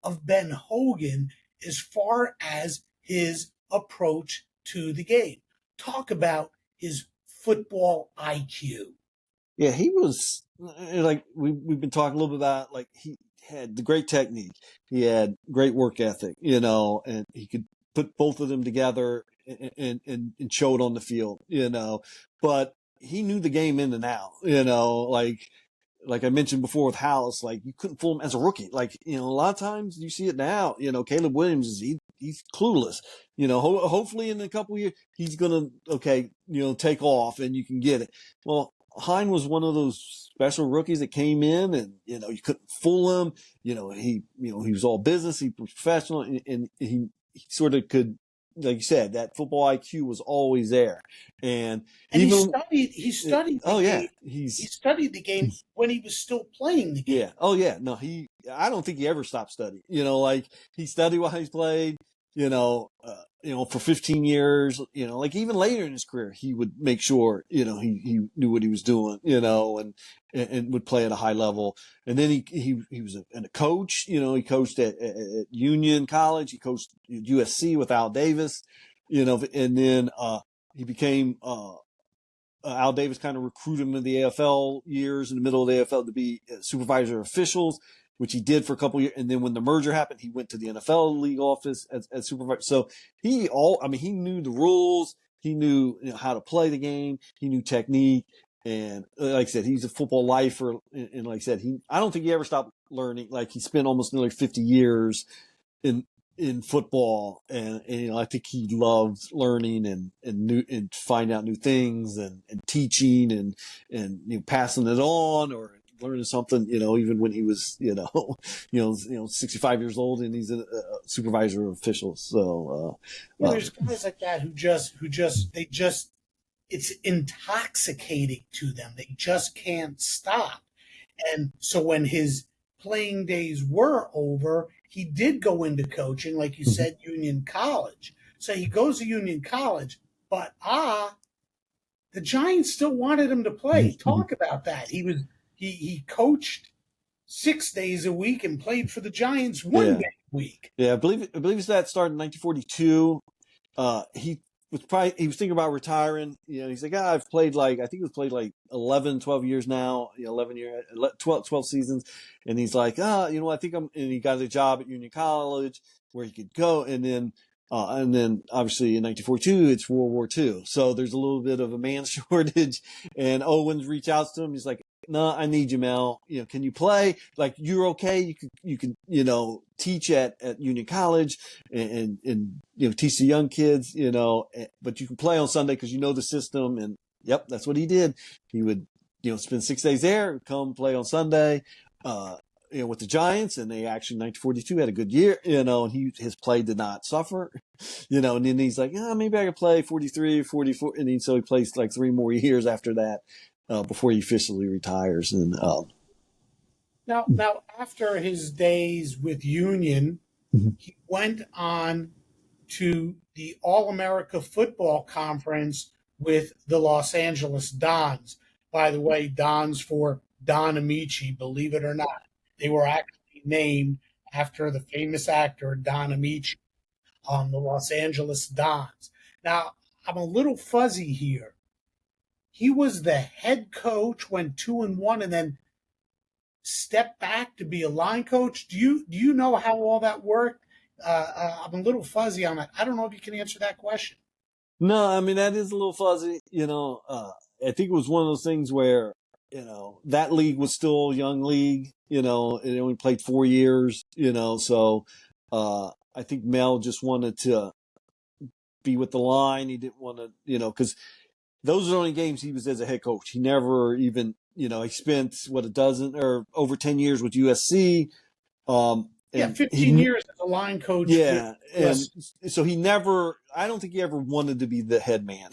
of Ben Hogan as far as his approach to the game. Talk about his football IQ. Yeah, he was we've been talking a little bit about, he had the great technique. He had great work ethic, and he could put both of them together and show it on the field, but he knew the game in and out, like I mentioned before with House, you couldn't fool him as a rookie. A lot of times you see it now, Caleb Williams, he's clueless, hopefully in a couple of years, he's going to, take off and you can get it. Well, Hein was one of those special rookies that came in and, you couldn't fool him. He was all business, he was professional, and he sort of could, like you said, that football IQ was always there. And even he studied the game. He studied the game when he was still playing the game. Yeah. Oh yeah. No, I don't think he ever stopped studying. He studied while he played, for 15 years, even later in his career, he would make sure, he knew what he was doing, and would play at a high level. And then he was a coach, he coached at Union College. He coached at USC with Al Davis, and then, he became, Al Davis kind of recruited him in the AFL years, in the middle of the AFL, to be supervisor of officials, which he did for a couple of years. And then when the merger happened, he went to the NFL league office as supervisor. So he knew the rules. He knew how to play the game. He knew technique. And like I said, he's a football lifer. And like I said, I don't think he ever stopped learning. He spent almost nearly 50 years in football, and I think he loved learning and finding out new things and teaching and passing it on or learning something, even when he was, 65 years old and he's a supervisor of officials. So, there's guys like that it's intoxicating to them. They just can't stop. And so when his playing days were over, he did go into coaching, like you said, Union College. So he goes to Union College, but the Giants still wanted him to play. Talk about that. He coached 6 days a week and played for the Giants one day a week. Yeah, I believe that started in 1942. He was thinking about retiring. He's like, I've played I think he was played 11, 12 years now, 12 seasons. And he's like, I think and he got a job at Union College where he could go. And then obviously in 1942, it's World War II. So there's a little bit of a man shortage, and Owens reached out to him. He's like, no, I need you, Mel. Can you play? Like, you're okay. You can, teach at Union College and teach the young kids, but you can play on Sunday because you know the system. And yep, that's what he did. He would, spend 6 days there, come play on Sunday, with the Giants, and they actually 1942 had a good year, and his play did not suffer, and then he's like, maybe I could play 43, 44, and so he plays like 3 more years after that, before he officially retires. And Now, after his days with Union, Mhm. he went on to the All America Football Conference with the Los Angeles Dons. By the way, Dons for Don Amici, believe it or not. They were actually named after the famous actor Don Amici, the Los Angeles Dons. Now, I'm a little fuzzy here. He was the head coach, went 2-1, and then stepped back to be a line coach. Do you know how all that worked? I'm a little fuzzy on that. I don't know if you can answer that question. No, I mean, that is a little fuzzy. I think it was one of those things where, that league was still a young league, it only played 4 years, so I think Mel just wanted to be with the line. He didn't want to, because those are the only games he was as a head coach. He never even, he spent a dozen or over 10 years with USC. Yeah, And 15 years as a line coach with yeah. And US. so I don't think he ever wanted to be the head man.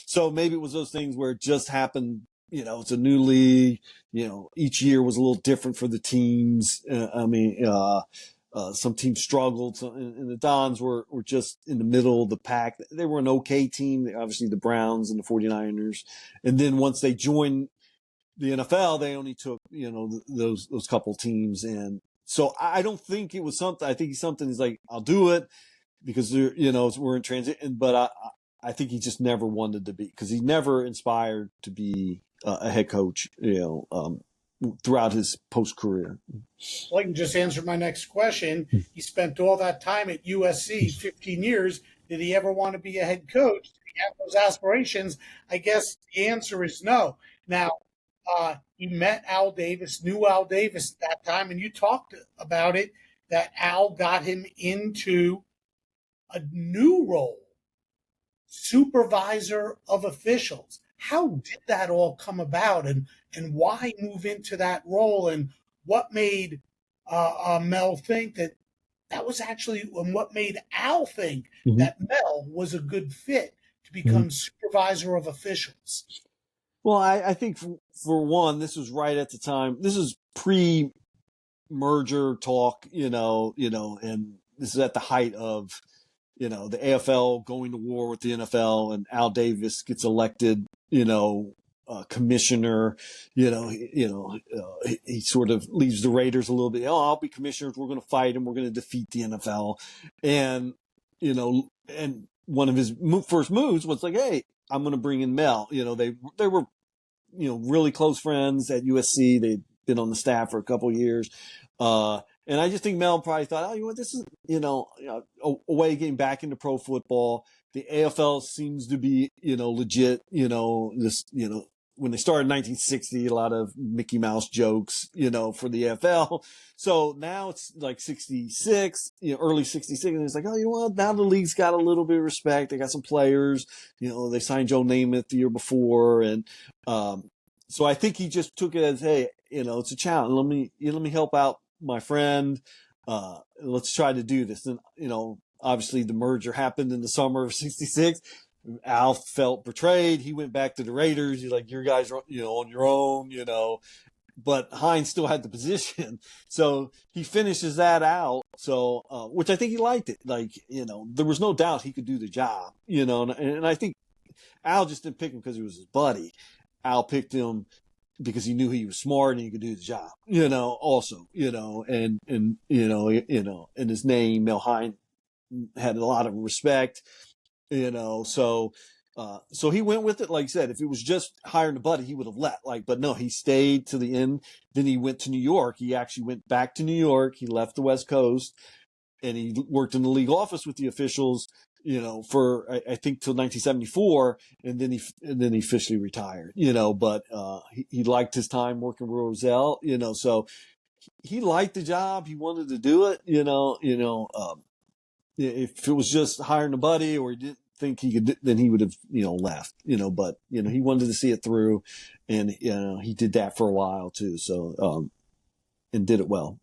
So maybe it was those things where it just happened, it's a new league, each year was a little different for the teams. Some teams struggled, and the Dons were just in the middle of the pack. They were an okay team, obviously the Browns and the 49ers. And then once they joined the NFL, they only took, those couple teams. And so I don't think it was something. I think something is like, I'll do it because we're in transit. But I think he just never wanted to be, because he never inspired to be a head coach, throughout his post career. Well, I can just answer my next question. He spent all that time at USC, 15 years. Did he ever want to be a head coach? Did he have those aspirations? I guess the answer is no. Now, he met Al Davis, knew Al Davis at that time, and you talked about it, that Al got him into a new role, supervisor of officials. How did that all come about, and why move into that role, and what made Mel think that that was actually, and what made Al think Mm-hmm. that Mel was a good fit to Mm-hmm. become supervisor of officials? Well, I think for one, this was right at the time. This is pre merger talk, and this is at the height of, the AFL going to war with the NFL, and Al Davis gets elected, commissioner. He sort of leaves the Raiders a little bit. Oh, I'll be commissioners. We're going to fight him. We're going to defeat the NFL, and and one of his first moves was like, hey, I'm going to bring in Mel. They were really close friends at USC. They'd been on the staff for a couple of years. And I just think Mel probably thought, this is, a way of getting back into pro football. The AFL seems to be, legit, when they started in 1960, a lot of Mickey Mouse jokes, for the AFL. So now it's like 66, early 66. And it's like, now the league's got a little bit of respect. They got some players, they signed Joe Namath the year before. And, so I think he just took it as, hey, it's a challenge. Let me help out my friend. Let's try to do this. And, obviously the merger happened in the summer of 66. Al felt betrayed. He went back to the Raiders. He's like, your guys are, on your own, but Hines still had the position. So he finishes that out. So, which I think he liked it. Like, there was no doubt he could do the job, and I think Al just didn't pick him because he was his buddy. Al picked him because he knew he was smart and he could do the job, also, and his name, Mel Hein, had a lot of respect, so he went with it. Like I said, if it was just hiring a buddy, he would have left, but no, he stayed to the end. Then he went to New York. He actually went back to New York. He left the West Coast and he worked in the league office with the officials, for I think till 1974, and then he officially retired. But he liked his time working with Roselle. So he liked the job. He wanted to do it. If it was just hiring a buddy or he didn't think he could, then he would have left. But he wanted to see it through, and he did that for a while too. So and did it well.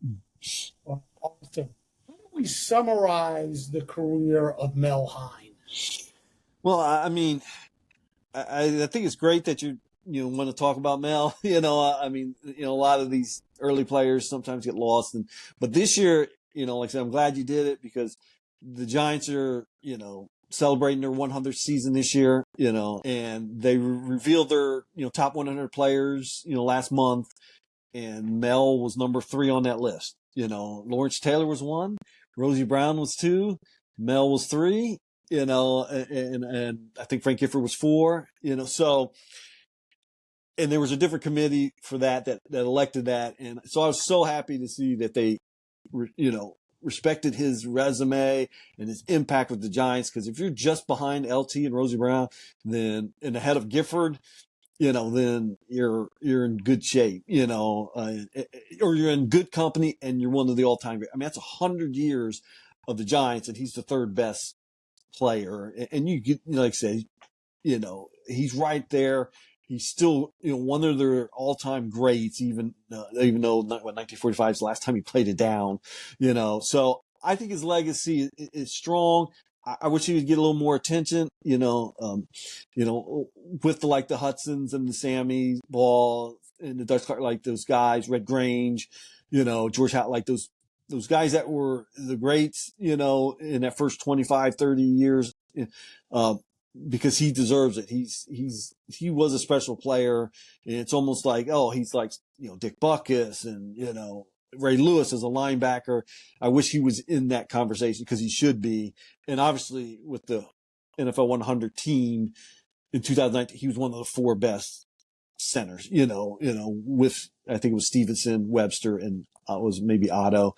Awesome. How do we summarize the career of Mel Hein? Well, I mean, I think it's great that you want to talk about Mel. I mean, a lot of these early players sometimes get lost, but this year, like I said, I'm glad you did it because the Giants are, celebrating their 100th season this year, and they revealed their, top 100 players, last month. And Mel was number 3 on that list. Lawrence Taylor was 1, Rosie Brown was 2, Mel was 3, and I think Frank Gifford was 4, so, and there was a different committee for that elected that. And so I was so happy to see that they, respected his resume and his impact with the Giants. Because if you're just behind LT and Rosie Brown, then and ahead of Gifford, then you're in good shape, or you're in good company and you're one of the all-time great. I mean, that's 100 years of the Giants, and he's the 3rd best player. And you get, like I said, he's right there. He's still, one of their all-time greats, even though 1945 is the last time he played it down, So I think his legacy is strong. I wish he would get a little more attention, with the Hudsons and the Sammy Ball and the Dutch Clark, like those guys, Red Grange, George Howe, like those guys that were the greats, in that first 25, 30 years, because he deserves it. He was a special player, and it's almost like, he's like, Dick Butkus and, Ray Lewis as a linebacker. I wish he was in that conversation because he should be. And obviously with the NFL 100 team in 2019, he was one of the 4 best centers, with, I think it was Stevenson, Webster, and was maybe Otto.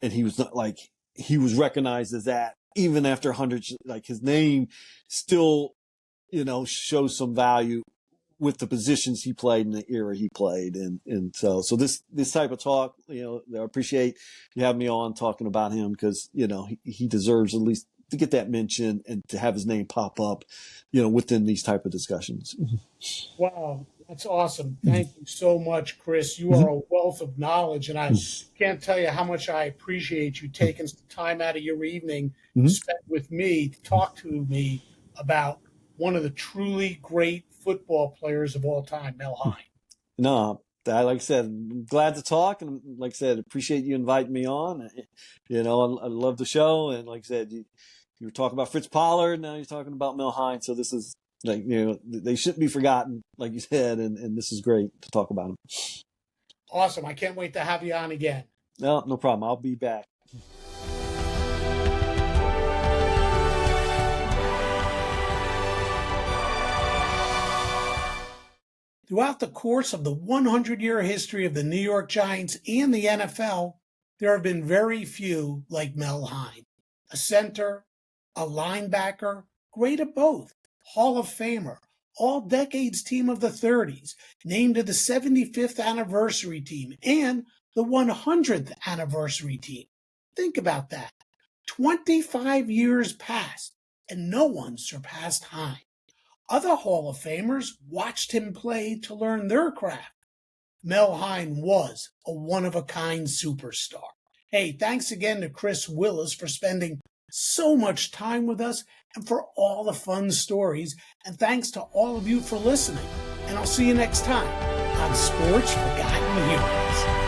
And he was not like, he was recognized as that even after 100, like his name still, shows some value with the positions he played in the era he played. And so this type of talk, I appreciate you having me on talking about him because, he deserves at least to get that mention and to have his name pop up, within these type of discussions. Wow. That's awesome. Thank you so much, Chris. You are a wealth of knowledge, and I can't tell you how much I appreciate you taking some time out of your evening to spend with me to talk to me about one of the truly great football players of all time, Mel Hein. No, like I said, I'm glad to talk, and like I said, appreciate you inviting me on. I love the show, and like I said, you were talking about Fritz Pollard, now you're talking about Mel Hein, so this is like, they shouldn't be forgotten, like you said, and this is great to talk about them. Awesome. I can't wait to have you on again. No problem. I'll be back. Throughout the course of the 100-year history of the New York Giants and the NFL, there have been very few like Mel Hein. A center, a linebacker, great at both, Hall of Famer, all-decades team of the 30s, named to the 75th anniversary team and the 100th anniversary team. Think about that. 25 years passed, and no one surpassed Hein. Other Hall of Famers watched him play to learn their craft. Mel Hein was a one-of-a-kind superstar. Hey, thanks again to Chris Willis for spending so much time with us and for all the fun stories. And thanks to all of you for listening. And I'll see you next time on Sports Forgotten Heroes.